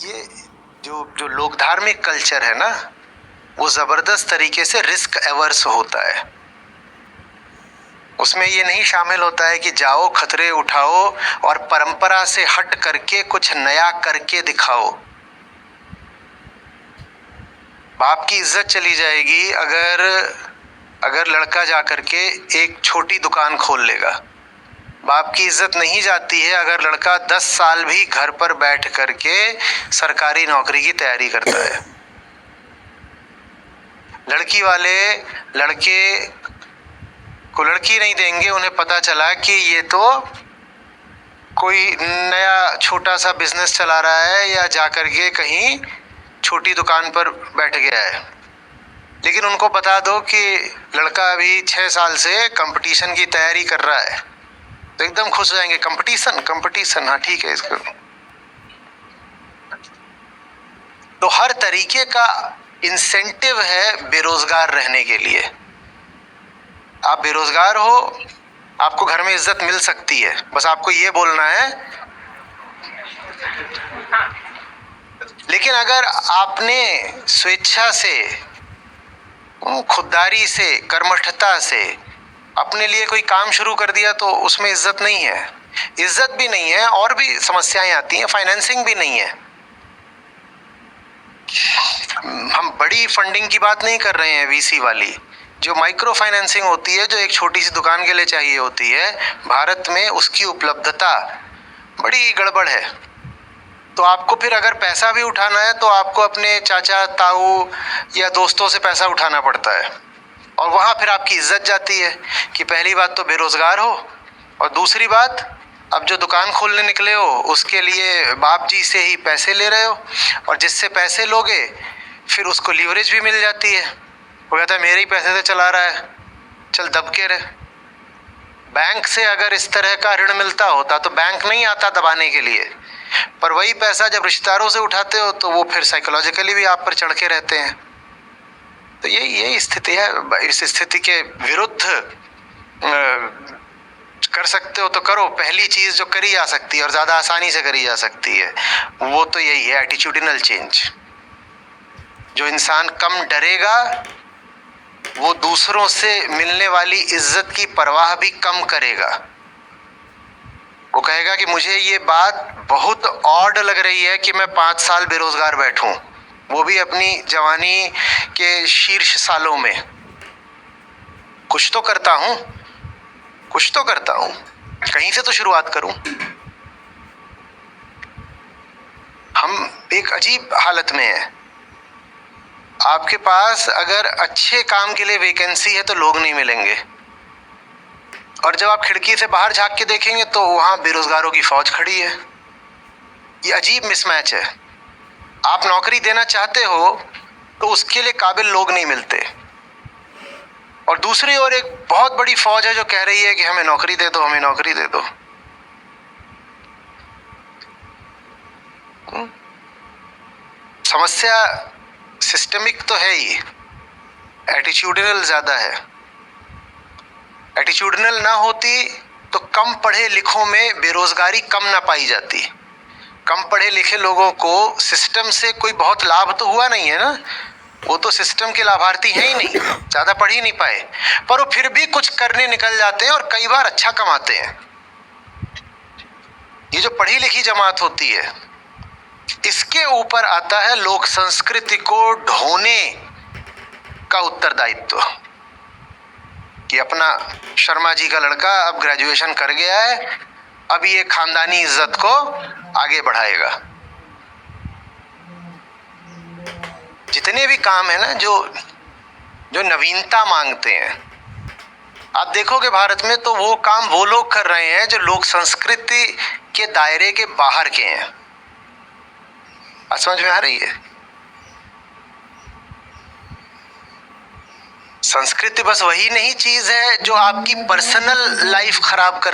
ये जो जो लोक धार्मिक कल्चर है ना, वो जबरदस्त तरीके से रिस्क एवर्स होता है। उसमें ये नहीं शामिल होता है कि जाओ खतरे उठाओ और परंपरा से हट करके कुछ नया करके दिखाओ। बाप की इज्जत चली जाएगी अगर लड़का जा करके एक छोटी दुकान खोल लेगा। बाप की इज्जत नहीं जाती है अगर लड़का 10 साल भी घर पर बैठ करके सरकारी नौकरी की तैयारी करता है। लड़की वाले लड़के को लड़की नहीं देंगे, उन्हें पता चला कि ये तो कोई नया छोटा सा बिजनेस चला रहा है या जा करके कहीं छोटी दुकान पर बैठ गया है। लेकिन उनको बता दो कि लड़का अभी 6 साल से कंपटीशन की तैयारी कर रहा है, तो एकदम खुश हो जाएंगे। कंपटीशन, हाँ ठीक है इसको। तो हर तरीके का इंसेंटिव है बेरोजगार रहने के लिए। आप बेरोजगार हो, आपको घर में इज्जत मिल सकती है, बस आपको ये बोलना है। लेकिन अगर आपने स्वेच्छा से, खुददारी से, कर्मठता से अपने लिए कोई काम शुरू कर दिया तो उसमें इज्जत नहीं है। इज्जत भी नहीं है और भी समस्याएं आती हैं, फाइनेंसिंग भी नहीं है। हम बड़ी फंडिंग की बात नहीं कर रहे हैं, वीसी वाली जो माइक्रो फाइनेंसिंग होती है, जो एक छोटी सी दुकान के लिए चाहिए होती है, भारत में उसकी उपलब्धता बड़ी गड़बड़ है। तो आपको फिर अगर पैसा भी उठाना है तो आपको अपने चाचा ताऊ या दोस्तों से पैसा उठाना पड़ता है, और वहाँ फिर आपकी इज्जत जाती है कि पहली बात तो बेरोजगार हो, और दूसरी बात अब जो दुकान खोलने निकले हो उसके लिए बाप जी से ही पैसे ले रहे हो, और जिससे पैसे लोगे फिर उसको लीवरेज भी मिल जाती है। वो कहता है मेरे ही पैसे से चला रहा है, चल दब के रहे। बैंक से अगर इस तरह का ऋण मिलता होता तो बैंक नहीं आता दबाने के लिए, पर वही पैसा जब रिश्तेदारों से उठाते हो तो वो फिर साइकोलॉजिकली भी आप पर चढ़ के रहते हैं। तो यही स्थिति है। इस स्थिति के विरुद्ध कर सकते हो तो करो। पहली चीज जो करी जा सकती है और ज्यादा आसानी से करी जा सकती है वो तो यही है, एटीट्यूडिनल चेंज। जो इंसान कम डरेगा वो दूसरों से मिलने वाली इज्जत की परवाह भी कम करेगा। वो कहेगा कि मुझे ये बात बहुत ऑड लग रही है कि मैं 5 साल बेरोजगार बैठूं, वो भी अपनी जवानी के शीर्ष सालों में। कुछ तो करता हूं, कहीं से तो शुरुआत करूं। हम एक अजीब हालत में हैं। आपके पास अगर अच्छे काम के लिए वैकेंसी है तो लोग नहीं मिलेंगे, और जब आप खिड़की से बाहर झांक के देखेंगे तो वहां बेरोजगारों की फौज खड़ी है। ये अजीब मिसमैच है। आप नौकरी देना चाहते हो तो उसके लिए काबिल लोग नहीं मिलते, और दूसरी ओर एक बहुत बड़ी फौज है जो कह रही है कि हमें नौकरी दे दो, हमें नौकरी दे दो। समस्या सिस्टमिक तो है ही, एटीट्यूडिनल ज्यादा है। एटीट्यूडिनल ना होती तो कम पढ़े लिखों में बेरोजगारी कम ना पाई जाती। कम पढ़े लिखे लोगों को सिस्टम से कोई बहुत लाभ तो हुआ नहीं है ना, वो तो सिस्टम के लाभार्थी हैं ही नहीं, ज्यादा पढ़ ही नहीं पाए, पर वो फिर भी कुछ करने निकल जाते हैं और कई बार अच्छा कमाते हैं। ये जो पढ़ी लिखी जमात होती है, इसके ऊपर आता है लोक संस्कृति को ढोने का उत्तरदायित्व। कि अपना शर्मा जी का लड़का अब ग्रेजुएशन कर गया है, अब ये खानदानी इज्जत को आगे बढ़ाएगा। जितने भी काम है ना जो नवीनता मांगते हैं, आप देखोगे भारत में तो वो काम वो लोग कर रहे हैं जो लोक संस्कृति के दायरे के बाहर के हैं। समझ में आ रही है? संस्कृति बस वही नहीं चीज है जो आपकी पर्सनल लाइफ खराब कर